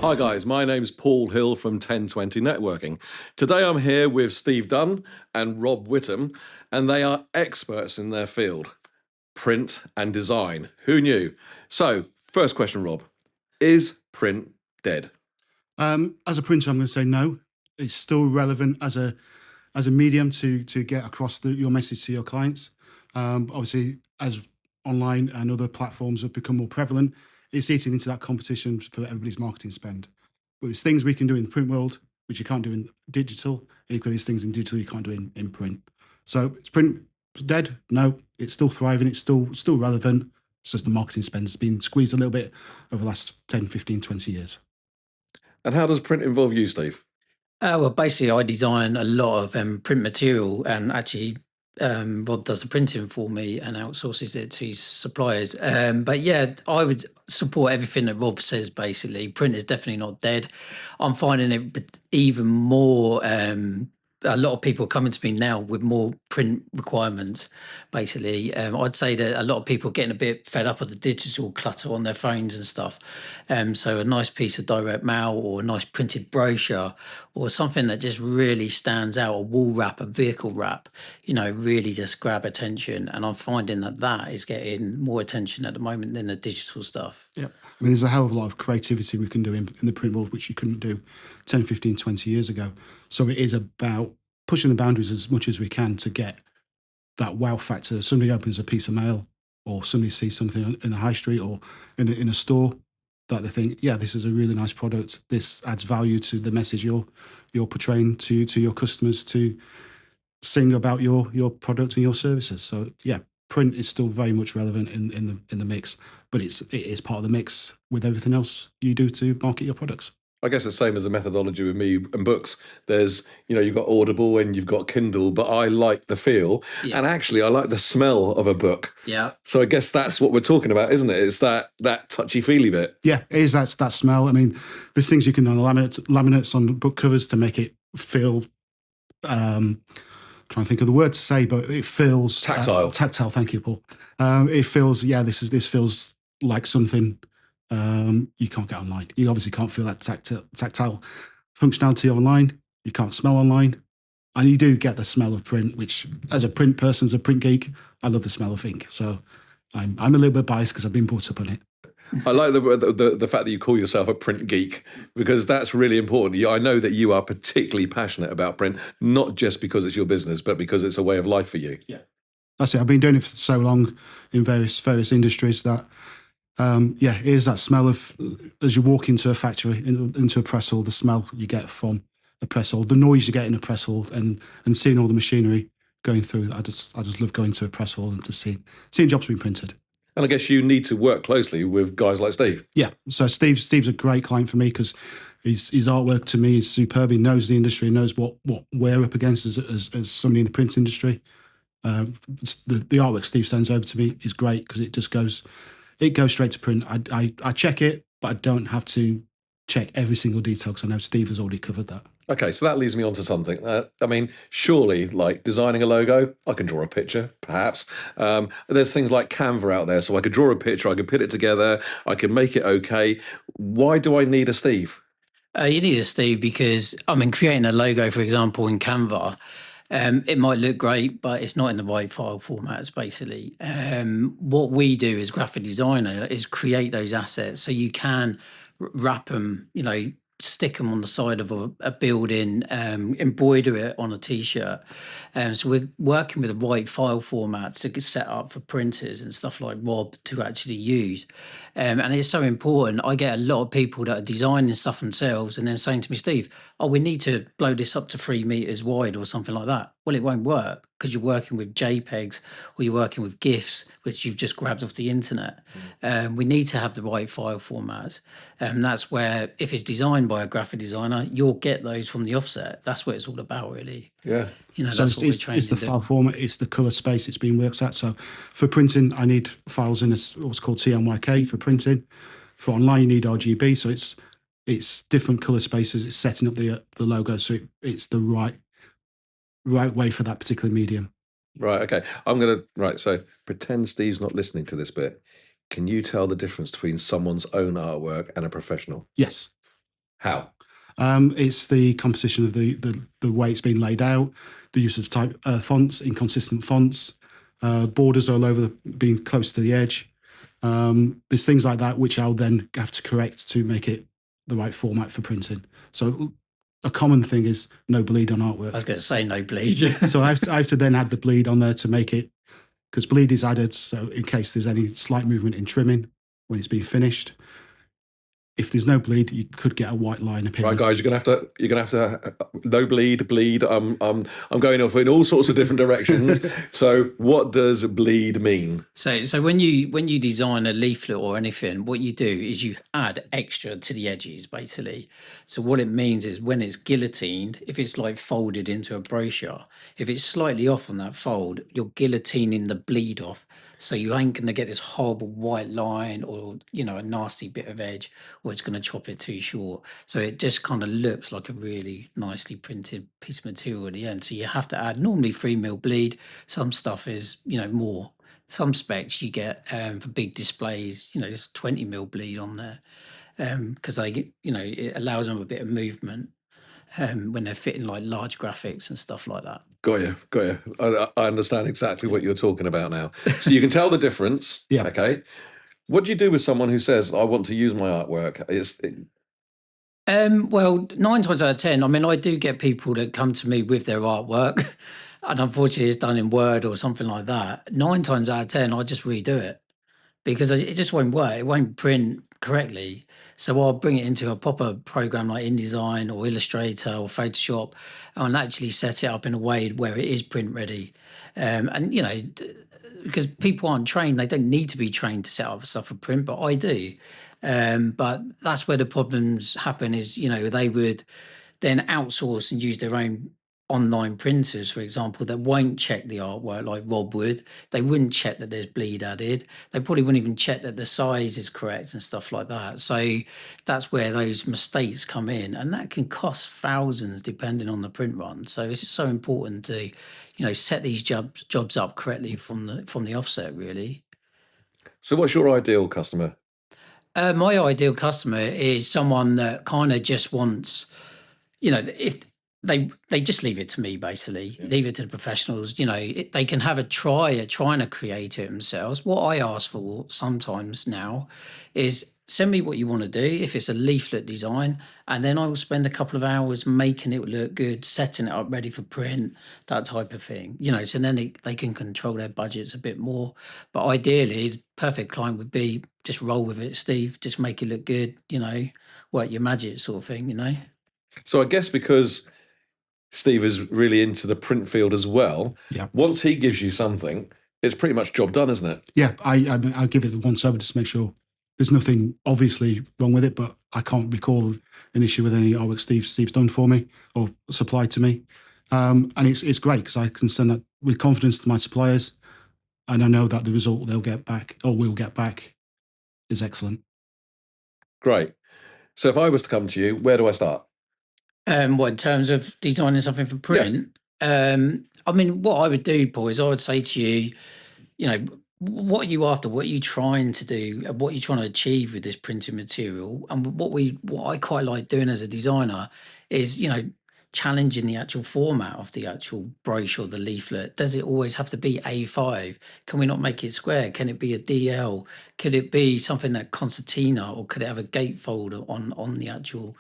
Hi guys, my name's Paul Hill from 1020 Networking. Today I'm here with Steve Dunn and Rob Whitham, and they are experts in their field, print and design. Who knew? So, first question, Rob, is print dead? As a printer, I'm going to say no. It's still relevant as a medium to get across your message to your clients. Obviously, as online and other platforms have become more prevalent, it's eating into that competition for everybody's marketing spend. But there's things we can do in the print world which you can't do in digital. Equally, there's things in digital you can't do in print. So is print dead? No, it's still thriving. It's still relevant. It's just the marketing spend's been squeezed a little bit over the last 10, 15, 20 years. And how does print involve you, Steve? Well, basically, I design a lot of print material, and actually, Rob does the printing for me and outsources it to his suppliers. But yeah, I would support everything that Rob says. Basically, print is definitely not dead. I'm finding it even more. A lot of people are coming to me now with more print requirements. Basically, I'd say that a lot of people are getting a bit fed up of the digital clutter on their phones and stuff. So a nice piece of direct mail or a nice printed brochure or something that just really stands out, a wall wrap, a vehicle wrap, really just grab attention. And I'm finding that is getting more attention at the moment than the digital stuff. Yeah. I mean, there's a hell of a lot of creativity we can do in the print world, which you couldn't do 10, 15, 20 years ago. So it is about pushing the boundaries as much as we can to get that wow factor. Somebody opens a piece of mail or somebody sees something in the high street or in a store that they think, yeah, this is a really nice product. This adds value to the message you're portraying to your customers to sing about your product and your services. So yeah, print is still very much relevant in the mix, but it is part of the mix with everything else you do to market your products. I guess the same as the methodology with me and books. There's, you've got Audible and you've got Kindle, but I like the feel. Yeah. And actually, I like the smell of a book. Yeah. So I guess that's what we're talking about, isn't it? It's that touchy-feely bit. Yeah, it is that smell. I mean, there's things you can do on laminates on book covers to make it feel, trying to think of the word to say, but it feels... Tactile. Tactile, thank you, Paul. It feels, this feels like something... you can't get online. You obviously can't feel that tactile functionality online. You can't smell online. And you do get the smell of print, which as a print person, as a print geek, I love the smell of ink. So I'm a little bit biased because I've been brought up on it. I like the fact that you call yourself a print geek, because that's really important. I know that you are particularly passionate about print, not just because it's your business, but because it's a way of life for you. Yeah, that's it. I've been doing it for so long in various industries that it is that smell of, as you walk into a factory, into a press hall, the smell you get from a press hall, the noise you get in a press hall, and seeing all the machinery going through. I just love going to a press hall and to seeing jobs being printed. And I guess you need to work closely with guys like Steve. Yeah, so Steve's a great client for me because his artwork to me is superb. He knows the industry, knows what we're up against as somebody in the print industry. The artwork Steve sends over to me is great because it just goes... It goes straight to print. I check it, but I don't have to check every single detail because I know Steve has already covered that. Okay, so that leads me on to something. I mean, surely, like designing a logo, I can draw a picture, perhaps. There's things like Canva out there, so I could draw a picture, I could put it together, I can make it okay. Why do I need a Steve? You need a Steve because, creating a logo, for example, in Canva, it might look great, but it's not in the right file formats, basically. What we do as graphic designer is create those assets so you can wrap them, stick them on the side of a building, embroider it on a T-shirt. So we're working with the right file formats to get set up for printers and stuff like Rob to actually use. And it's so important. I get a lot of people that are designing stuff themselves and then saying to me, Steve, we need to blow this up to 3 meters wide or something like that. Well, it won't work because you're working with JPEGs or you're working with GIFs, which you've just grabbed off the internet. We need to have the right file formats. And that's where, if it's designed by a graphic designer, you'll get those from the offset. That's what it's all about, really. Yeah. So it's the file format, it's the colour space it's being worked at. So for printing, I need files in what's called CMYK for printing. For online, you need RGB. So it's different colour spaces. It's setting up the logo so it's the right way for that particular medium. Right, okay. So pretend Steve's not listening to this bit. Can you tell the difference between someone's own artwork and a professional? Yes. How? It's the composition of the way it's been laid out, the use of type fonts, inconsistent fonts, borders all over, being close to the edge. There's things like that which I'll then have to correct to make it the right format for printing. So a common thing is no bleed on artwork. I was going to say no bleed. So I have to then add the bleed on there to make it, because bleed is added so in case there's any slight movement in trimming when it's being finished. If there's no bleed, you could get a white line appearing. Right, guys, you're gonna have to no bleed. I'm going off in all sorts of different directions. So, what does bleed mean? So when you design a leaflet or anything, what you do is you add extra to the edges, basically. So what it means is when it's guillotined, if it's like folded into a brochure, if it's slightly off on that fold, you're guillotining the bleed off. So you ain't going to get this horrible white line or, a nasty bit of edge, or it's going to chop it too short. So it just kind of looks like a really nicely printed piece of material at the end. So you have to add normally 3mm bleed. Some stuff is, more. Some specs you get for big displays, just 20mm bleed on there because it allows them a bit of movement when they're fitting like large graphics and stuff like that. Got you. I understand exactly what you're talking about now. So you can tell the difference. Yeah. Okay. What do you do with someone who says, I want to use my artwork? Well, 9 times out of 10, I do get people that come to me with their artwork, and unfortunately it's done in Word or something like that. 9 times out of 10, I just redo it because it just won't work. It won't print correctly. So I'll bring it into a proper program like InDesign or Illustrator or Photoshop and actually set it up in a way where it is print ready. Because people aren't trained, they don't need to be trained to set up stuff for print, but I do. But that's where the problems happen is, they would then outsource and use their own online printers, for example, that won't check the artwork like Rob would. They wouldn't check that there's bleed added. They probably wouldn't even check that the size is correct and stuff like that. So that's where those mistakes come in, and that can cost thousands depending on the print run. So it's just so important to, set these jobs up correctly from the offset, really. So what's your ideal customer? My ideal customer is someone that kind of just wants, if they just leave it to me, basically. Yeah. Leave it to the professionals. They can have a try at trying to create it themselves. What I ask for sometimes now is send me what you want to do, if it's a leaflet design, and then I will spend a couple of hours making it look good, setting it up ready for print, that type of thing. So then they can control their budgets a bit more. But ideally, the perfect client would be just roll with it, Steve, just make it look good, work your magic sort of thing, So I guess because Steve is really into the print field as well. Yeah. Once he gives you something, it's pretty much job done, isn't it? Yeah, I'll give it the once over just to make sure there's nothing obviously wrong with it, but I can't recall an issue with any artwork Steve's done for me or supplied to me. And it's great because I can send that with confidence to my suppliers, and I know that the result they'll get back or will get back is excellent. Great. So if I was to come to you, where do I start? What, in terms of designing something for print? Yeah. What I would do, Paul, is I would say to you, what are you after? What are you trying to do? What are you trying to achieve with this printing material? And what I quite like doing as a designer is, challenging the actual format of the actual brochure, the leaflet. Does it always have to be A5? Can we not make it square? Can it be a DL? Could it be something like concertina, or could it have a gatefold on the actual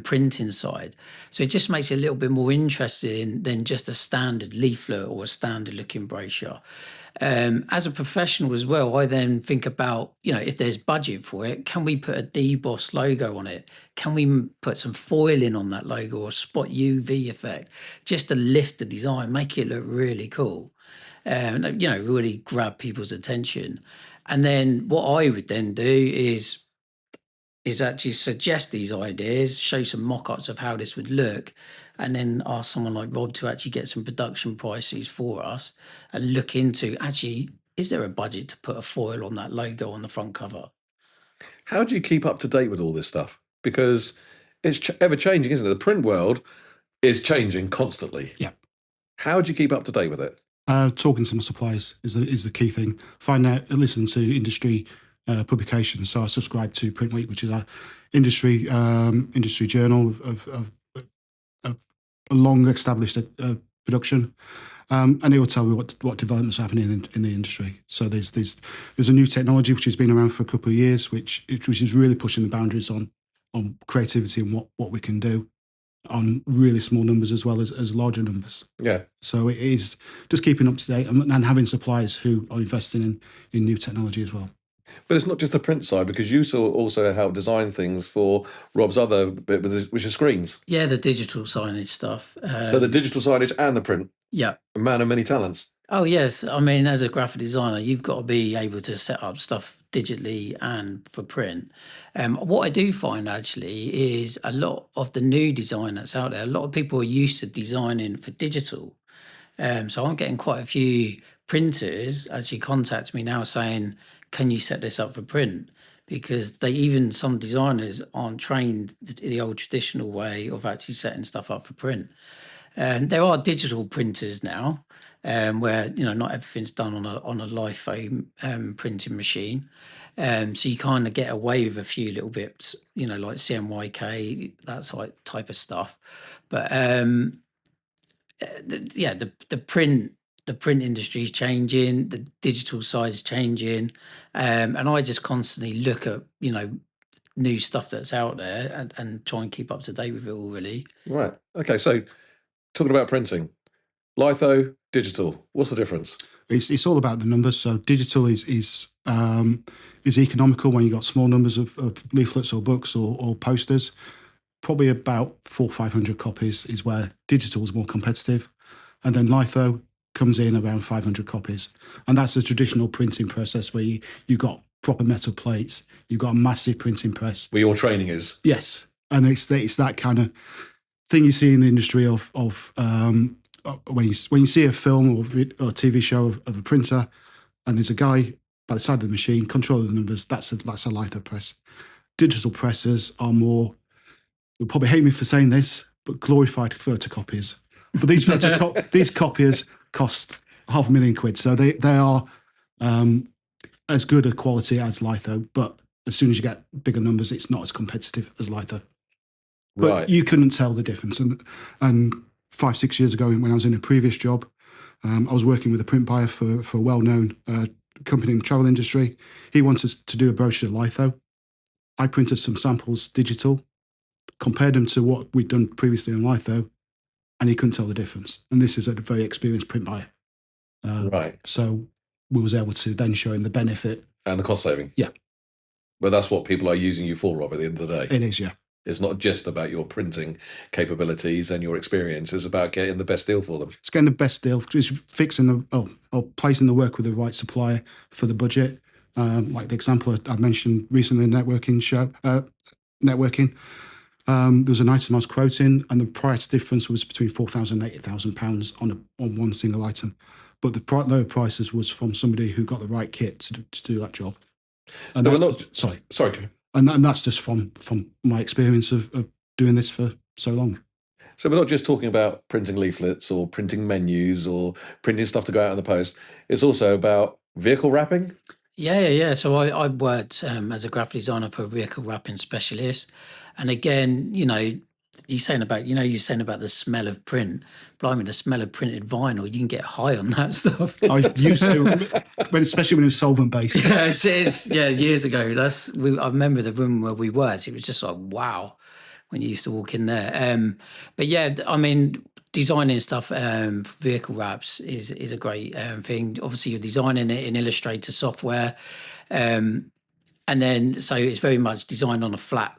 printing side? So it just makes it a little bit more interesting than just a standard leaflet or a standard looking brochure. As a professional as well, I then think about, if there's budget for it, can we put a deboss logo on it? Can we put some foiling on that logo or spot UV effect just to lift the design, make it look really cool, really grab people's attention? And then what I would then do is actually suggest these ideas, show some mock-ups of how this would look, and then ask someone like Rob to actually get some production prices for us and look into, actually, is there a budget to put a foil on that logo on the front cover? How do you keep up to date with all this stuff? Because it's ever-changing, isn't it? The print world is changing constantly. Yeah. How do you keep up to date with it? Talking to my suppliers is the key thing. Find out, listen to industry publications. So I subscribe to Print Week, which is industry journal of a long established production. And it will tell me what developments are happening in the industry. So there's a new technology which has been around for a couple of years, which is really pushing the boundaries on creativity and what we can do on really small numbers as well as larger numbers. Yeah. So it is just keeping up to date and having suppliers who are investing in new technology as well. But it's not just the print side, because you also help design things for Rob's other bit, which is screens. Yeah, the digital signage stuff. So the digital signage and the print. Yeah. A man of many talents. Oh, yes. I mean, as a graphic designer, you've got to be able to set up stuff digitally and for print. What I do find actually is a lot of the new design that's out there, a lot of people are used to designing for digital. So I'm getting quite a few printers actually contact me now saying, can you set this up for print? Because some designers aren't trained the old traditional way of actually setting stuff up for print. There are digital printers now, where not everything's done on a litho printing machine. So you kind of get away with a few little bits, like CMYK, that type of stuff. But the print industry is changing, the digital side is changing, and I just constantly look at new stuff that's out there and try and keep up to date with it all, really. Right. Okay. So talking about printing, litho, digital. What's the difference? It's all about the numbers. So digital is economical when you've got small numbers of leaflets or books or posters. Probably about 400 or 500 copies is where digital is more competitive. And then litho comes in around 500 copies. And that's the traditional printing process where you've got proper metal plates, you've got a massive printing press. Where your training is. Yes. And it's that kind of thing you see in the industry of when you see a film or TV show of a printer and there's a guy by the side of the machine controlling the numbers, that's a litho press. Digital presses are more, you'll probably hate me for saying this, but glorified photocopiers. But these copiers cost £500,000, so they are as good a quality as litho, but as soon as you get bigger numbers, it's not as competitive as litho. But Right. You couldn't tell the difference. And 5-6 years ago, when I was in a previous job, I was working with a print buyer for a well-known company in the travel industry. He wanted to do a brochure litho. I printed some samples digital, compared them to what we'd done previously on litho, and he couldn't tell the difference. And this is a very experienced print buyer. Right. So we was able to then show him the benefit. And the cost saving. Yeah. But that's what people are using you for, Rob, at the end of the day. It is, yeah. It's not just about your printing capabilities and your experience. It's about getting the best deal for them. It's getting the best deal. It's fixing or placing the work with the right supplier for the budget. Like the example I mentioned recently in networking. There was an item I was quoting, and the price difference was between £4,000 and £8,000 on one single item. But the lower prices was from somebody who got the right kit to do that job. And Sorry. And that's just from my experience of doing this for so long. So we're not just talking about printing leaflets or printing menus or printing stuff to go out in the post. It's also about vehicle wrapping. Yeah. So I worked as a graphic designer for a vehicle wrapping specialist. And again, you're saying about the smell of print. Blimey, the smell of printed vinyl, you can get high on that stuff. I used to, especially when it was solvent based. Years ago. I remember the room where we worked. It was just like, wow, when you used to walk in there. But yeah, I mean, designing stuff for vehicle wraps is a great thing. Obviously, you're designing it in Illustrator software, and then so it's very much designed on a flat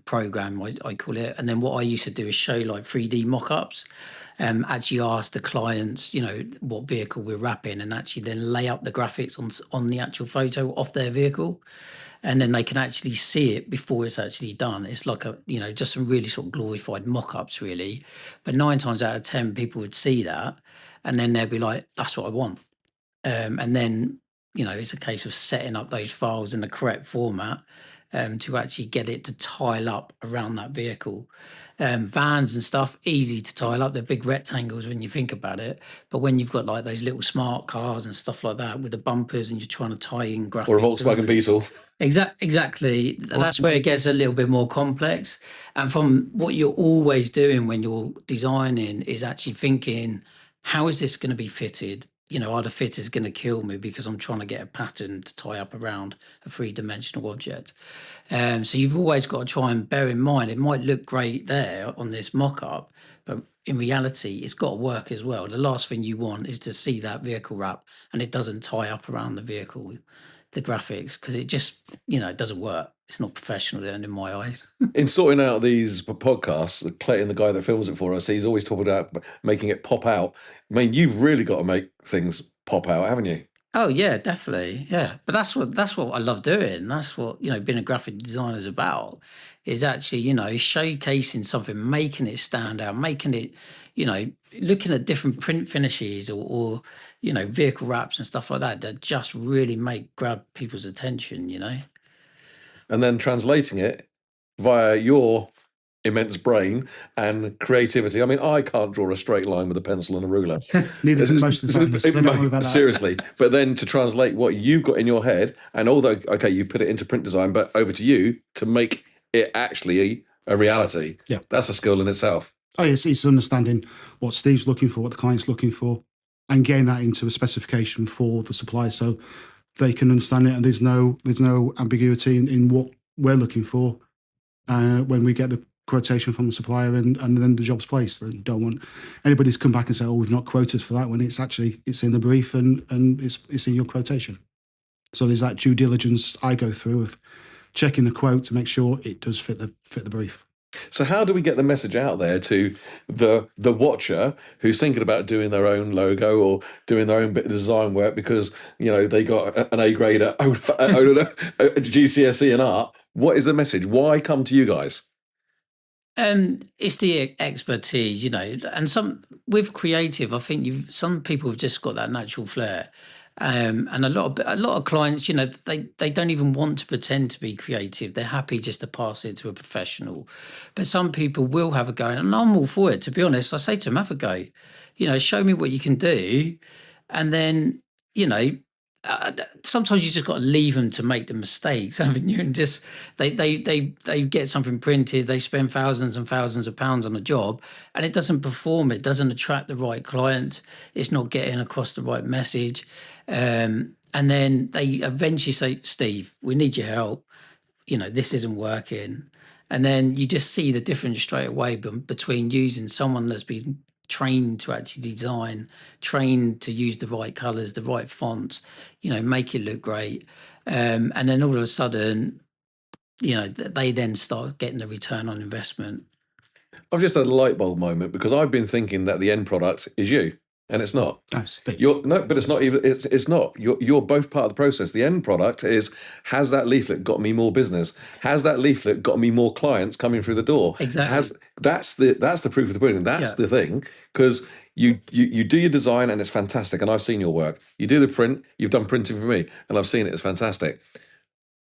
program, I call it. And then what I used to do is show like 3D mock-ups, actually ask the clients, what vehicle we're wrapping, and actually then lay up the graphics on the actual photo of their vehicle. And then they can actually see it before it's actually done. It's like just some really sort of glorified mock-ups, really. But 9 times out of 10, people would see that, and then they'd be like, "That's what I want." And then it's a case of setting up those files in the correct format, to actually get it to tile up around that vehicle. Vans and stuff, easy to tile up. They're big rectangles when you think about it. But when you've got like those little smart cars and stuff like that with the bumpers and you're trying to tie in graphics. Or a Volkswagen Beetle. Exactly. That's where it gets a little bit more complex. And from what you're always doing when you're designing is actually thinking, how is this going to be fitted? You know, are the fitters going to kill me because I'm trying to get a pattern to tie up around a three-dimensional object? So you've always got to try and bear in mind, it might look great there on this mock-up, but in reality, it's got to work as well. The last thing you want is to see that vehicle wrap and it doesn't tie up around the vehicle, the graphics, because it just, it doesn't work. It's not professional then in my eyes. In sorting out these podcasts, Clayton, the guy that films it for us, he's always talking about making it pop out. I mean, you've really got to make things pop out, haven't you? Oh yeah, definitely. Yeah. But that's what I love doing. That's what, being a graphic designer is about, is actually, showcasing something, making it stand out, making it, looking at different print finishes or vehicle wraps and stuff like that just really grab people's attention, And then translating it via your immense brain and creativity. I mean, I can't draw a straight line with a pencil and a ruler. Neither can most designers. So don't worry about that. Seriously. But then to translate what you've got in your head, and although, okay, you put it into print design, but over to you to make it actually a reality. Yeah. That's a skill in itself. Oh, it's understanding what Steve's looking for, what the client's looking for, and getting that into a specification for the supplier so they can understand it, and there's no ambiguity in what we're looking for when we get the quotation from the supplier and then the job's placed. You don't want anybody to come back and say, "Oh, we've not quoted for that," when it's in the brief and it's in your quotation. So there's that due diligence I go through of checking the quote to make sure it does fit the brief. So how do we get the message out there to the watcher who's thinking about doing their own logo or doing their own bit of design work because, they got an A grade at GCSE in art? What is the message? Why come to you guys? It's the expertise, and with creative, I think some people have just got that natural flair. And a lot of clients, they don't even want to pretend to be creative. They're happy just to pass it to a professional. But some people will have a go, and I'm all for it. To be honest, I say to them, have a go. Show me what you can do, and then sometimes you just got to leave them to make the mistakes, haven't you? And just they get something printed, they spend thousands and thousands of pounds on a job, and it doesn't perform. It doesn't attract the right client. It's not getting across the right message. And then they eventually say, "Steve, we need your help. This isn't working." And then you just see the difference straight away between using someone that's been trained to actually design, trained to use the right colours, the right fonts, make it look great. And then all of a sudden, they then start getting the return on investment. I've just had a light bulb moment because I've been thinking that the end product is you. And it's not. Steve. But it's not even. It's not. You're both part of the process. The end product is: has that leaflet got me more business? Has that leaflet got me more clients coming through the door? Exactly. That's the proof of the pudding. That's the thing, because you do your design and it's fantastic. And I've seen your work. You do the print. You've done printing for me, and I've seen it. It's fantastic.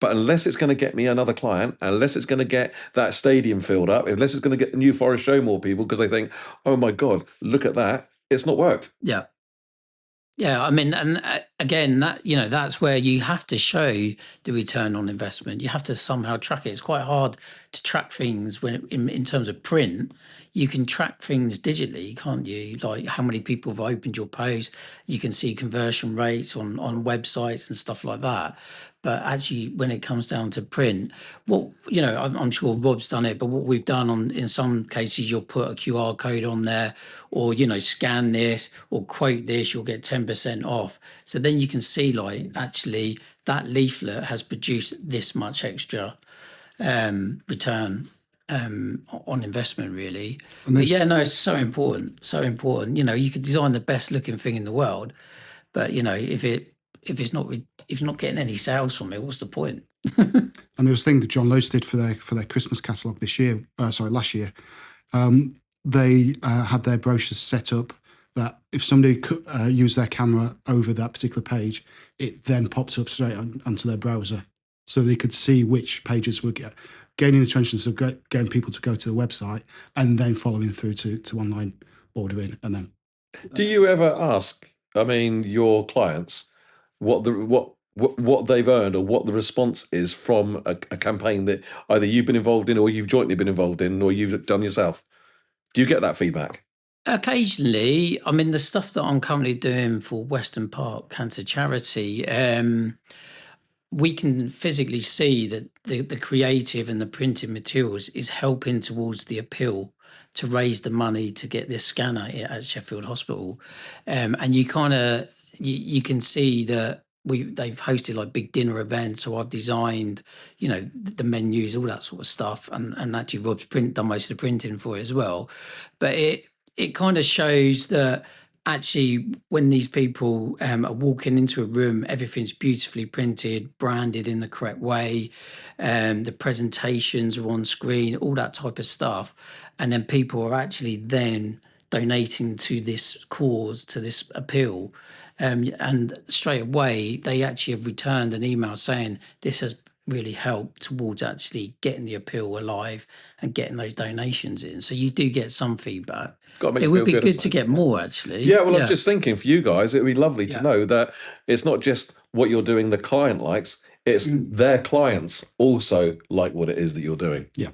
But unless it's going to get me another client, unless it's going to get that stadium filled up, unless it's going to get the New Forest show more people because they think, "Oh my God, look at that." It's not worked. Yeah. I mean, and again, that's where you have to show the return on investment. You have to somehow track it. It's quite hard to track things when in terms of print. You can track things digitally, can't you? Like how many people have opened your post. You can see conversion rates on websites and stuff like that. But actually, when it comes down to print, I'm sure Rob's done it, but what we've done in some cases, you'll put a QR code on there or, scan this or quote this, you'll get 10% off. So then you can see actually that leaflet has produced this much extra return on investment, really. But it's so important, so important. You could design the best looking thing in the world, but, if it's not getting any sales from it, what's the point? And there was a thing that John Lewis did for their Christmas catalogue last year. They had their brochures set up that if somebody could use their camera over that particular page, it then popped up straight onto their browser so they could see which pages were gaining attention, so getting people to go to the website and then following through to online ordering. And then, do you ever ask, I mean, your clients what they've earned or what the response is from a campaign that either you've been involved in or you've jointly been involved in or you've done yourself? Do you get that feedback? Occasionally. I mean, the stuff that I'm currently doing for Western Park Cancer Charity, we can physically see that the creative and the printed materials is helping towards the appeal to raise the money to get this scanner at Sheffield Hospital. And you kind of, you can see that they've hosted like big dinner events. So I've designed, the menus, all that sort of stuff. And actually Rob's done most of the printing for it as well. But it kind of shows that actually when these people are walking into a room, everything's beautifully printed, branded in the correct way, the presentations are on screen, all that type of stuff. And then people are actually then donating to this cause, to this appeal. And straight away, they actually have returned an email saying this has really helped towards actually getting the appeal alive and getting those donations in. So you do get some feedback. It would be good to get more, actually. Yeah, well, I was just thinking for you guys, it would be lovely to know that it's not just what you're doing the client likes, it's their clients also like what it is that you're doing. Yeah.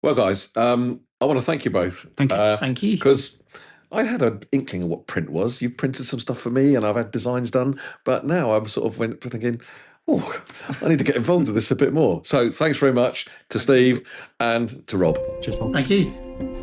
Well, guys, I want to thank you both. Thank you. Thank you. Because I had an inkling of what print was. You've printed some stuff for me and I've had designs done, but now I'm sort of thinking, I need to get involved with this a bit more. So thanks very much to Steve and to Rob. Cheers, Paul. Thank you.